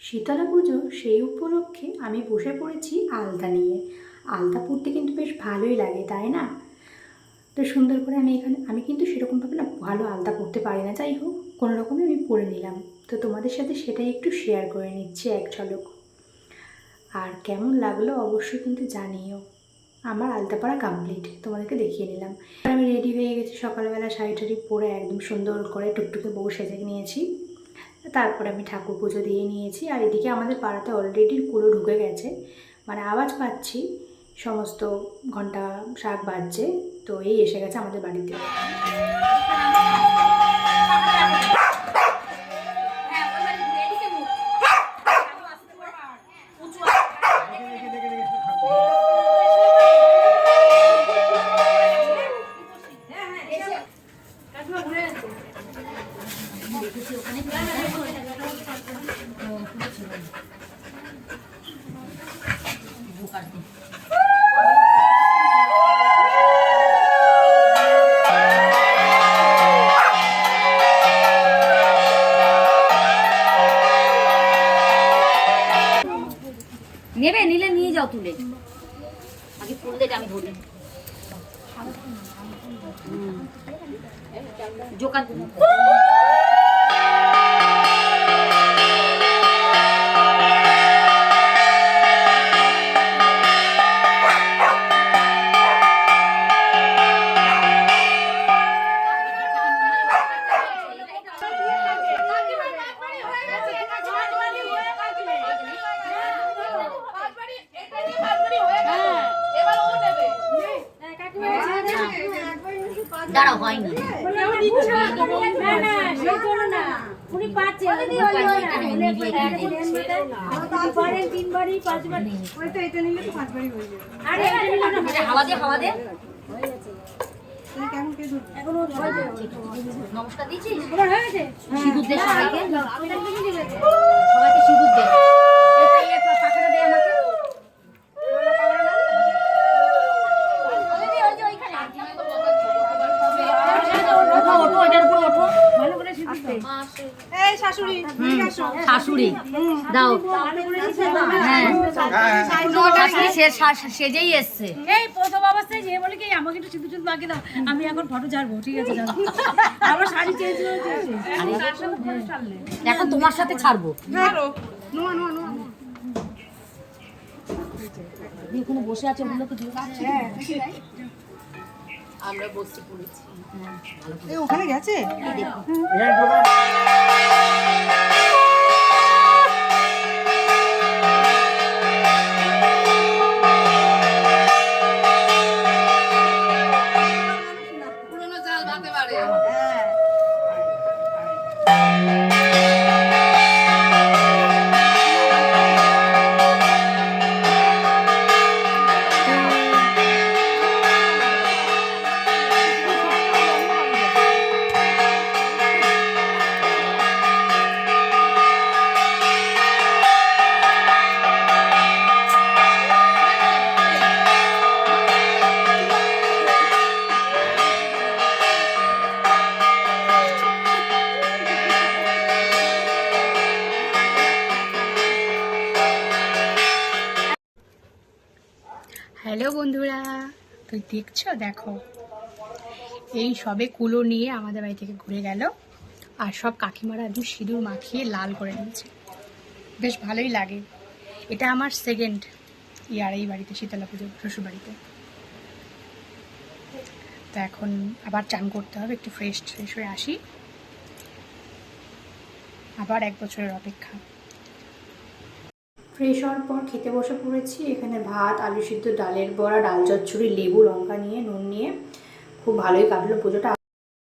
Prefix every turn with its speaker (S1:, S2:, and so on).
S1: শীতলা পুজো, সেই উপলক্ষে আমি বসে পড়েছি আলতা নিয়ে। আলতা পরতে কিন্তু বেশ ভালোই লাগে, তাই না? তো সুন্দর করে আমি কিন্তু সেরকমভাবে না ভালো আলতা পরতে পারি না, যাই হোক কোনো রকমে আমি পরে নিলাম। তো তোমাদের সাথে সেটাই একটু শেয়ার করে নিচ্ছি এক ঝলক। আর কেমন লাগলো অবশ্যই কিন্তু জানিও। আমার আলতা পরা কমপ্লিট, তোমাদেরকে দেখিয়ে নিলাম। আমি রেডি হয়ে গেছি, সকালবেলা শাড়ি টাড়ি পরে একদম সুন্দর করে টুকটুকে বউ সেজে নিয়েছি। তারপরে আমি ঠাকুর পুজো দিয়ে নিয়েছি। আর এদিকে আমাদের পাড়াতে অলরেডি কুলো ঢুকে গেছে, মানে আওয়াজ পাচ্ছি, সমস্ত ঘন্টা শাক বাজছে। তো এই এসে গেছে আমাদের বাড়িতে।
S2: নেবে, নিলে নিয়ে যাও তুলে। আগে ফুল দিয়ে আমি ধরি। জোকার দাঁড়াও, হয়নি। হাওয়া দে। নমস্কার দিয়েছিস? সিঁদুর দে সবাইকে, সবাইকে সিঁদুর দে। পাখাটা দে আমাকে। শাশুড়ি দাও। হ্যাঁ, সেজেই এসছে।
S3: এই প্রথম অবস্থায় যে বলে কি আমাকে একটু সিঁদুর বাকি দাও, আমি এখন ফটো ছাড়বো। ঠিক আছে, যাও। আমার শাড়ি চেঞ্জ হয়েছে,
S2: এখন তোমার সাথে ছাড়বো। ওখানে বসে আছে, ওগুলো তো আমরা বসে পড়েছি।
S3: ওখানে গেছে।
S2: পুরোনো চাল ভাতে পারে।
S1: হ্যালো বন্ধুরা, তুই দেখছো? দেখো, এই সবে কুলো নিয়ে আমাদের বাড়ি থেকে ঘুরে গেল। আর সব কাকিমারা একদম সিঁদুর মাখিয়ে লাল করে নিয়েছে, বেশ ভালোই লাগে। এটা আমার সেকেন্ড ইয়ার এই বাড়িতে, শীতলা পুজো শ্বশুরবাড়িতে। তো এখন আবার চান করতে হবে, একটু ফ্রেশ হয়ে আসি। আবার 1 বছরের অপেক্ষা। ফ্রেশ হওয়ার পর খেতে বসে পড়েছি। এখানে ভাত, আলু সিদ্ধ, ডালের বড়া, ডাল চচ্চড়ি, লেবু লঙ্কা নিয়ে, নুন নিয়ে খুব ভালোই কাটলো পুজোটা।